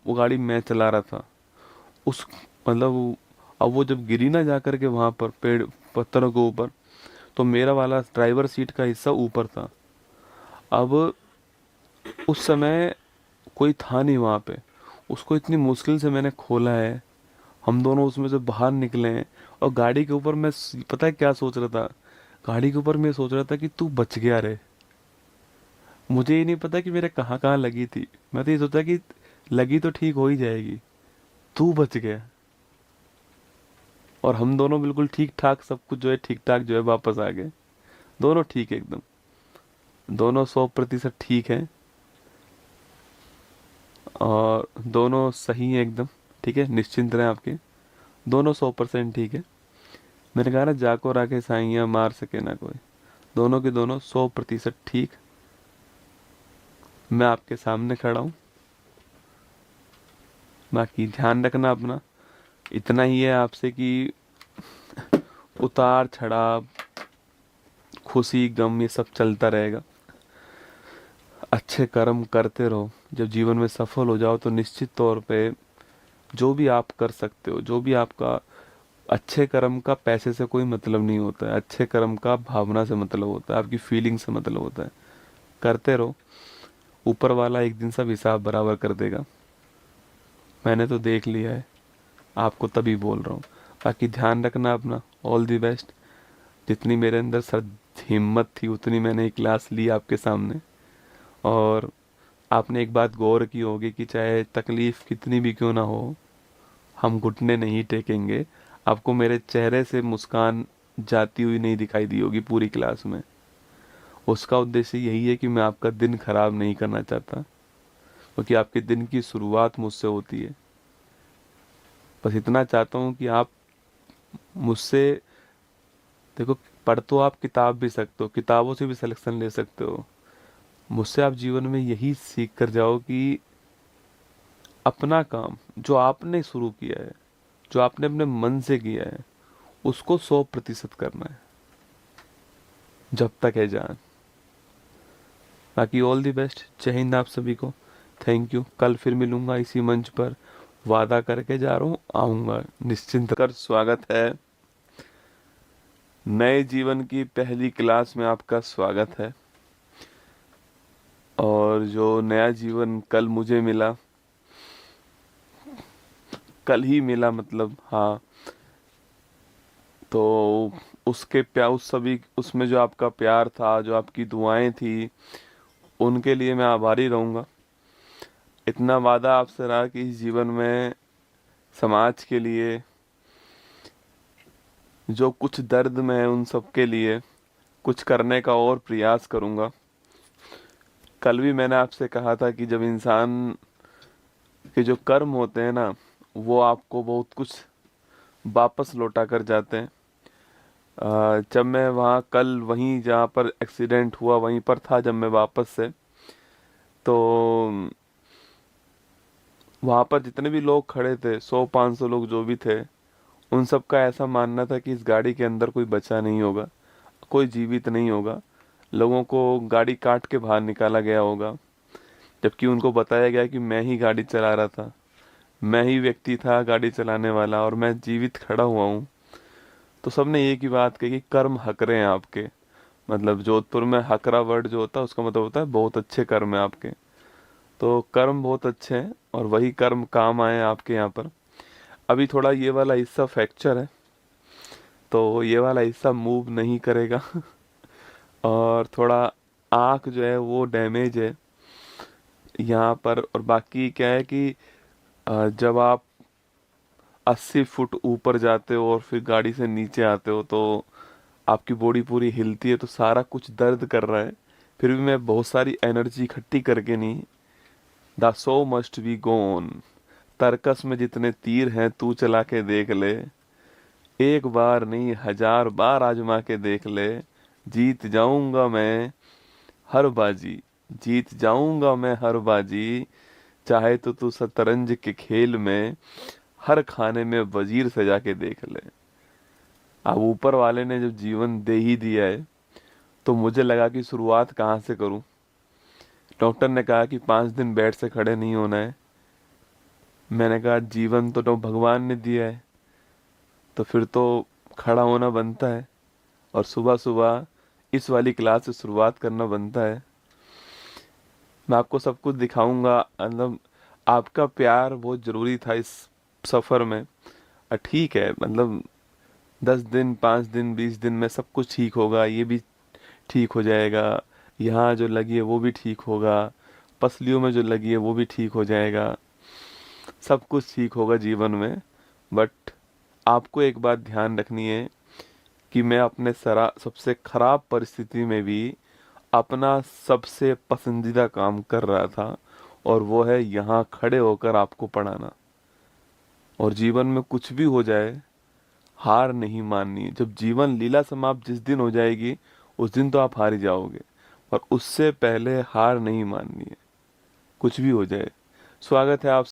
वो गाड़ी मैं चला रहा था। उस मतलब अब वो जब गिरी ना जा करके वहां पर पेड़ पत्थरों के ऊपर, तो मेरा वाला ड्राइवर सीट का हिस्सा ऊपर था। अब उस समय कोई था नहीं वहां पे। उसको इतनी मुश्किल से मैंने खोला है। हम दोनों उसमें से बाहर निकले हैं। और गाड़ी के ऊपर मैं पता है क्या सोच रहा था? गाड़ी के ऊपर मैं सोच रहा था कि तू बच गया रे। मुझे ये नहीं पता कि मेरे कहाँ कहाँ लगी थी। मैं तो ये सोचा कि लगी तो ठीक हो ही जाएगी, तू बच गया। और हम दोनों बिल्कुल ठीक ठाक, सब कुछ जो है ठीक ठाक जो है वापस आ गए। दोनों ठीक है एकदम। दोनों 100% ठीक है। और दोनों सही है एकदम। ठीक है, निश्चिंत रहें आपके। दोनों 100% ठीक है। मैंने कहा ना, जाको राखे साइयां मार सके ना कोई। दोनों के दोनों 100% ठीक। मैं आपके सामने खड़ा हूँ। बाकी ध्यान रखना अपना। इतना ही है आपसे कि उतार चढ़ाव, खुशी गम, ये सब चलता रहेगा। अच्छे कर्म करते रहो। जब जीवन में सफल हो जाओ तो निश्चित तौर पे जो भी आप कर सकते हो, जो भी आपका, अच्छे कर्म का पैसे से कोई मतलब नहीं होता है। अच्छे कर्म का भावना से मतलब होता है, आपकी फीलिंग से मतलब होता है। करते रहो। ऊपर वाला एक दिन सब हिसाब बराबर कर देगा। मैंने तो देख लिया है। आपको तभी बोल रहा हूँ। बाकी ध्यान रखना अपना। All the best. जितनी मेरे अंदर सर हिम्मत थी उतनी मैंने एक क्लास ली आपके सामने। और आपने एक बात गौर की होगी कि चाहे तकलीफ कितनी भी क्यों ना हो, हम घुटने नहीं टेकेंगे। आपको मेरे चेहरे से मुस्कान जाती हुई नहीं दिखाई दी होगी पूरी क्लास में। उसका उद्देश्य यही है कि मैं आपका दिन खराब नहीं करना चाहता, क्योंकि आपके दिन की शुरुआत मुझसे होती है। बस इतना चाहता हूँ कि आप मुझसे, देखो, पढ़ तो आप किताब भी सकते हो, किताबों से भी सिलेक्शन ले सकते हो। मुझसे आप जीवन में यही सीख कर जाओ कि अपना काम जो आपने शुरू किया है, जो आपने अपने मन से किया है, उसको 100% करना है, जब तक है जान। बाकी ऑल दी बेस्ट। जय हिंद आप सभी को। Thank you. कल फिर मिलूंगा इसी मंच पर। वादा करके जा रहा हूँ, आऊंगा निश्चिंत कर। स्वागत है नए जीवन की पहली क्लास में, आपका स्वागत है। और जो नया जीवन कल मुझे मिला, कल ही मिला मतलब, हाँ, तो उसके प्यार, उस सभी, उसमें जो आपका प्यार था, जो आपकी दुआएं थी, उनके लिए मैं आभारी रहूंगा। इतना वादा आपसे रहा कि इस जीवन में समाज के लिए जो कुछ दर्द में है उन सब के लिए कुछ करने का और प्रयास करूंगा। कल भी मैंने आपसे कहा था कि जब इंसान के जो कर्म होते हैं ना, वो आपको बहुत कुछ वापस लौटा कर जाते हैं। जब मैं वहाँ कल वहीं जहाँ पर एक्सीडेंट हुआ वहीं पर था, जब मैं वापस से, तो वहाँ पर जितने भी लोग खड़े थे, 100-500 लोग जो भी थे, उन सब का ऐसा मानना था कि इस गाड़ी के अंदर कोई बचा नहीं होगा, कोई जीवित नहीं होगा। लोगों को गाड़ी काट के बाहर निकाला गया होगा। जबकि उनको बताया गया कि मैं ही गाड़ी चला रहा था, मैं ही व्यक्ति था गाड़ी चलाने वाला, और मैं जीवित खड़ा हुआ हूँ। तो सबने एक ही बात कही कि कर्म हकरे हैं आपके। मतलब जोधपुर में हकरा वर्ड जो होता है उसका मतलब होता है बहुत अच्छे कर्म है आपके। तो कर्म बहुत अच्छे हैं और वही कर्म काम आए आपके यहाँ पर। अभी थोड़ा ये वाला हिस्सा फ्रैक्चर है, तो ये वाला हिस्सा मूव नहीं करेगा। और थोड़ा आँख जो है वो डैमेज है यहाँ पर। और बाकी क्या है कि जब आप 80 फुट ऊपर जाते हो और फिर गाड़ी से नीचे आते हो, तो आपकी बॉडी पूरी हिलती है, तो सारा कुछ दर्द कर रहा है। फिर भी मैं बहुत सारी एनर्जी इकट्ठी करके नहीं, द सो मस्ट बी गोन, तर्कस में जितने तीर हैं तू चला के देख ले, एक बार नहीं 1000 बार आजमा के देख ले, जीत जाऊंगा मैं हर बाजी, जीत जाऊंगा मैं हर बाजी, चाहे तो तू शतरंज के खेल में हर खाने में वजीर सजा के देख ले। अब ऊपर वाले ने जब जीवन दे ही दिया है, तो मुझे लगा कि शुरुआत कहाँ से करूं। डॉक्टर ने कहा कि 5 दिन बेड से खड़े नहीं होना है, मैंने कहा जीवन तो भगवान ने दिया है, तो फिर तो खड़ा होना बनता है और सुबह सुबह इस वाली क्लास से शुरुआत करना बनता है। मैं आपको सब कुछ दिखाऊंगा, मतलब आपका प्यार बहुत ज़रूरी था इस सफ़र में। ठीक है, मतलब 10 दिन, 5 दिन, 20 दिन में सब कुछ ठीक होगा, ये भी ठीक हो जाएगा, यहाँ जो लगी है वो भी ठीक होगा, पसलियों में जो लगी है वो भी ठीक हो जाएगा, सब कुछ ठीक होगा जीवन में। बट आपको एक बात ध्यान रखनी है कि मैं अपने सरा सबसे खराब परिस्थिति में भी अपना सबसे पसंदीदा काम कर रहा था, और वो है यहाँ खड़े होकर आपको पढ़ाना। और जीवन में कुछ भी हो जाए, हार नहीं माननी है। जब जीवन लीला समाप्त जिस दिन हो जाएगी, उस दिन तो आप हार ही जाओगे, पर उससे पहले हार नहीं माननी है, कुछ भी हो जाए। स्वागत है आप